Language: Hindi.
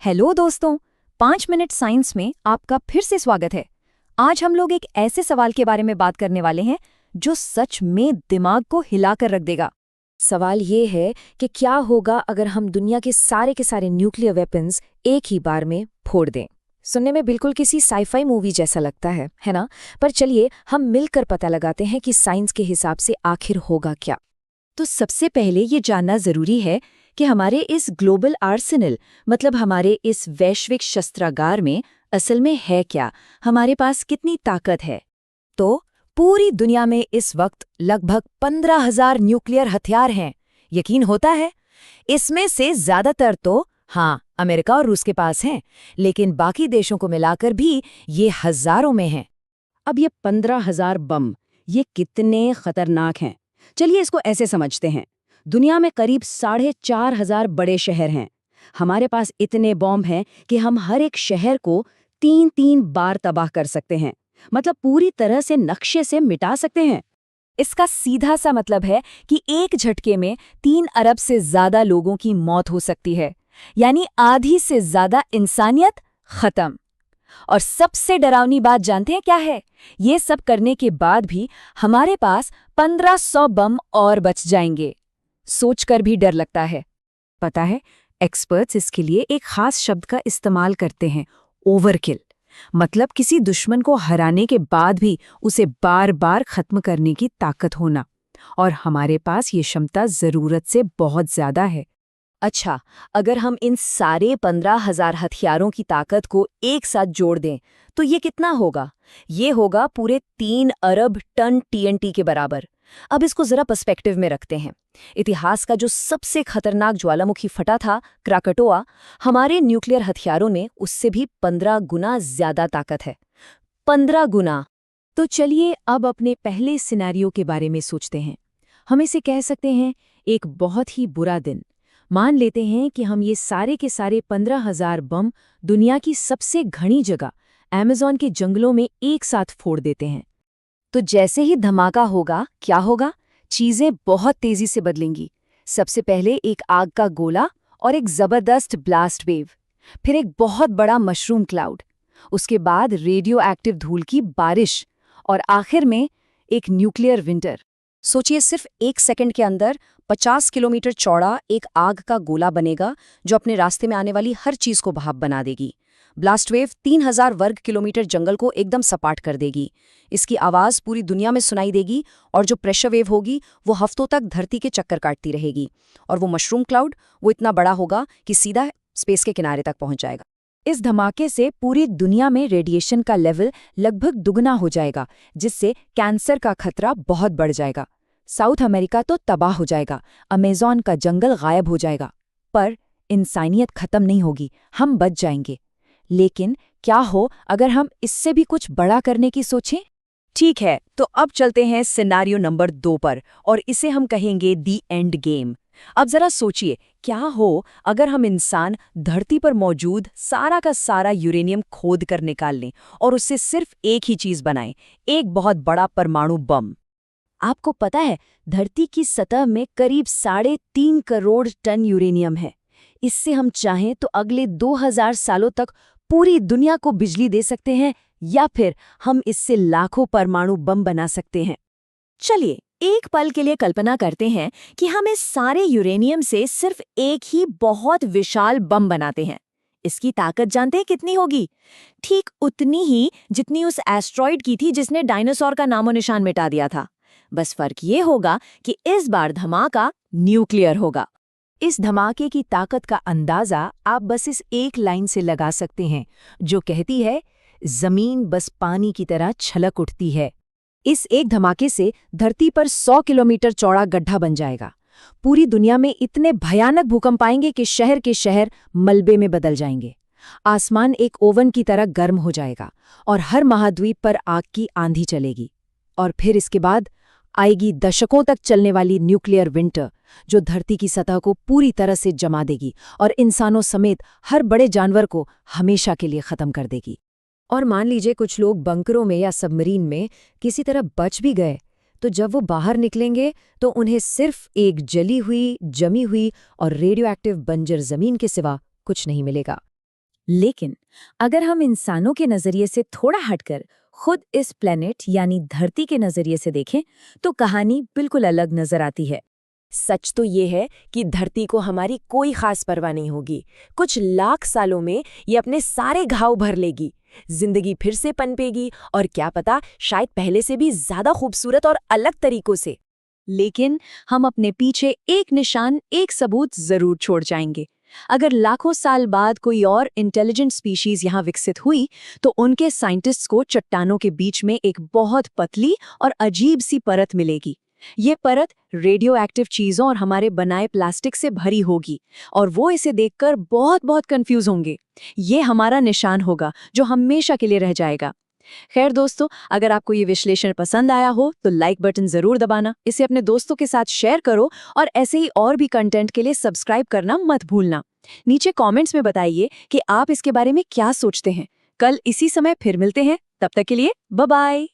हेलो दोस्तों, 5 मिनट साइंस में आपका फिर से स्वागत है। आज हम लोग एक ऐसे सवाल के बारे में बात करने वाले हैं जो सच में दिमाग को हिलाकर रख देगा। सवाल ये है कि क्या होगा अगर हम दुनिया के सारे न्यूक्लियर वेपन्स एक ही बार में फोड़ दें। सुनने में बिल्कुल किसी साईफाई मूवी जैसा लगता है ना? पर चलिए हम मिलकर पता लगाते हैं कि साइंस के हिसाब से आखिर होगा क्या। तो सबसे पहले ये जानना जरूरी है कि हमारे इस ग्लोबल आर्सेनल, मतलब हमारे इस वैश्विक शस्त्रागार में असल में है क्या, हमारे पास कितनी ताकत है। तो पूरी दुनिया में इस वक्त लगभग 15,000 न्यूक्लियर हथियार हैं। यकीन होता है? इसमें से ज्यादातर तो अमेरिका और रूस के पास हैं, लेकिन बाकी देशों को मिलाकर भी ये हजारों में हैं। अब ये 15,000 बम, ये कितने खतरनाक हैं? चलिए इसको ऐसे समझते हैं। दुनिया में करीब 4,500 बड़े शहर हैं। हमारे पास इतने बॉम्ब हैं कि हम हर एक शहर को 3-3 बार तबाह कर सकते हैं, मतलब पूरी तरह से नक्शे से मिटा सकते हैं। इसका सीधा सा मतलब है कि एक झटके में 3 अरब से ज्यादा लोगों की मौत हो सकती है, यानी आधी से ज्यादा इंसानियत खत्म। और सबसे डरावनी बात जानते हैं क्या है? ये सब करने के बाद भी हमारे पास 1500 बम और बच जाएंगे। सोचकर भी डर लगता है। पता है, एक्सपर्ट्स इसके लिए एक खास शब्द का इस्तेमाल करते हैं, ओवरकिल। मतलब किसी दुश्मन को हराने के बाद भी उसे बार बार खत्म करने की ताकत होना। और हमारे पास ये क्षमता जरूरत से बहुत ज्यादा है। अच्छा, अगर हम इन सारे 15,000 हथियारों की ताकत को एक साथ जोड़ दें तो ये कितना होगा? ये होगा पूरे 3 अरब टन TNT के बराबर। अब इसको जरा पर्सपेक्टिव में रखते हैं। इतिहास का जो सबसे खतरनाक ज्वालामुखी फटा था, क्राकटोआ, हमारे न्यूक्लियर हथियारों में उससे भी 15 गुना ज्यादा ताकत है। 15 गुना। तो चलिए अब अपने पहले सिनेरियो के बारे में सोचते हैं। हम इसे कह सकते हैं एक बहुत ही बुरा दिन। मान लेते हैं कि हम ये सारे के सारे 15,000 बम दुनिया की सबसे घनी जगह अमेज़न के जंगलों में एक साथ फोड़ देते हैं। तो जैसे ही धमाका होगा, क्या होगा? चीजें बहुत तेजी से बदलेंगी। सबसे पहले एक आग का गोला और एक जबरदस्त ब्लास्ट वेव, फिर एक बहुत बड़ा मशरूम क्लाउड, उसके बाद रेडियो एक्टिव धूल की बारिश, और आखिर में एक न्यूक्लियर विंटर। सोचिए, सिर्फ 1 सेकंड के अंदर 50 किलोमीटर चौड़ा एक आग का गोला बनेगा जो अपने रास्ते में आने वाली हर चीज को भाप बना देगी। ब्लास्ट वेव 3,000 वर्ग किलोमीटर जंगल को एकदम सपाट कर देगी। इसकी आवाज पूरी दुनिया में सुनाई देगी, और जो प्रेशर वेव होगी वो हफ्तों तक धरती के चक्कर काटती रहेगी। और वो मशरूम क्लाउड, वो इतना बड़ा होगा कि सीधा स्पेस के किनारे तक पहुंच जाएगा। इस धमाके से पूरी दुनिया में रेडिएशन का लेवल लगभग दुगना हो जाएगा, जिससे कैंसर का खतरा बहुत बढ़ जाएगा। साउथ अमेरिका तो तबाह हो जाएगा, अमेज़न का जंगल गायब हो जाएगा। पर इंसानियत खत्म नहीं होगी, हम बच जाएंगे। लेकिन क्या हो अगर हम इससे भी कुछ बड़ा करने की सोचें? ठीक है, तो अब चलते हैं सिनेरियो नंबर 2 पर, और इसे हम कहेंगे दी एंड गेम। अब जरा सोचिए, क्या हो अगर हम इंसान धरती पर मौजूद सारा का सारा यूरेनियम खोद कर निकाल लें और उससे सिर्फ एक ही चीज बनाएं, एक बहुत बड़ा परमाणु बम। आपको पता है, धरती की सतह में करीब 3.5 करोड़ टन यूरेनियम है। इससे हम चाहें तो अगले 2000 सालों तक पूरी दुनिया को बिजली दे सकते हैं, या फिर हम इससे लाखों परमाणु बम बना सकते हैं। चलिए एक पल के लिए कल्पना करते हैं कि हम इस सारे यूरेनियम से सिर्फ एक ही बहुत विशाल बम बनाते हैं। इसकी ताकत जानते हैं कितनी होगी? ठीक उतनी ही जितनी उस एस्ट्रॉइड की थी जिसने डायनासोर का नामो निशान मिटा दिया था। बस फर्क ये होगा कि इस बार धमाका न्यूक्लियर होगा। इस धमाके की ताकत का अंदाजा आप बस इस एक लाइन से लगा सकते हैं, जो कहती है, जमीन बस पानी की तरह छलक उठती है। इस एक धमाके से धरती पर 100 किलोमीटर चौड़ा गड्ढा बन जाएगा। पूरी दुनिया में इतने भयानक भूकंप आएंगे कि शहर के शहर मलबे में बदल जाएंगे। आसमान एक ओवन की तरह गर्म हो जाएगा और हर महाद्वीप पर आग की आंधी चलेगी। और फिर इसके बाद आएगी दशकों तक चलने वाली न्यूक्लियर विंटर, जो धरती की सतह को पूरी तरह से जमा देगी और इंसानों समेत हर बड़े जानवर को हमेशा के लिए खत्म कर देगी। और मान लीजिए कुछ लोग बंकरों में या सबमरीन में किसी तरह बच भी गए, तो जब वो बाहर निकलेंगे तो उन्हें सिर्फ एक जली हुई, जमी हुई और रेडियो एक्टिव बंजर जमीन के सिवा कुछ नहीं मिलेगा। लेकिन अगर हम इंसानों के नजरिए से थोड़ा हटकर खुद इस प्लेनेट यानी धरती के नजरिए से देखें तो कहानी बिल्कुल अलग नजर आती है। सच तो ये है कि धरती को हमारी कोई खास परवाह नहीं होगी। कुछ लाख सालों में ये अपने सारे घाव भर लेगी, जिंदगी फिर से पनपेगी और क्या पता शायद पहले से भी ज्यादा खूबसूरत और अलग तरीकों से। लेकिन हम अपने पीछे एक निशान, एक सबूत जरूर छोड़ जाएंगे। अगर लाखों साल बाद कोई और इंटेलिजेंट स्पीशीज यहाँ विकसित हुई तो उनके साइंटिस्ट्स को चट्टानों के बीच में एक बहुत पतली और अजीब सी परत मिलेगी। ये परत रेडियो एक्टिव चीजों और हमारे बनाए प्लास्टिक से भरी होगी और वो इसे देखकर बहुत बहुत कंफ्यूज होंगे। ये हमारा निशान होगा जो हमेशा के लिए रह जाएगा। खैर दोस्तों, अगर आपको ये विश्लेषण पसंद आया हो तो लाइक बटन जरूर दबाना, इसे अपने दोस्तों के साथ शेयर करो और ऐसे ही और भी कंटेंट के लिए सब्सक्राइब करना मत भूलना। नीचे कमेंट्स में बताइए कि आप इसके बारे में क्या सोचते हैं। कल इसी समय फिर मिलते हैं, तब तक के लिए बाय बाय।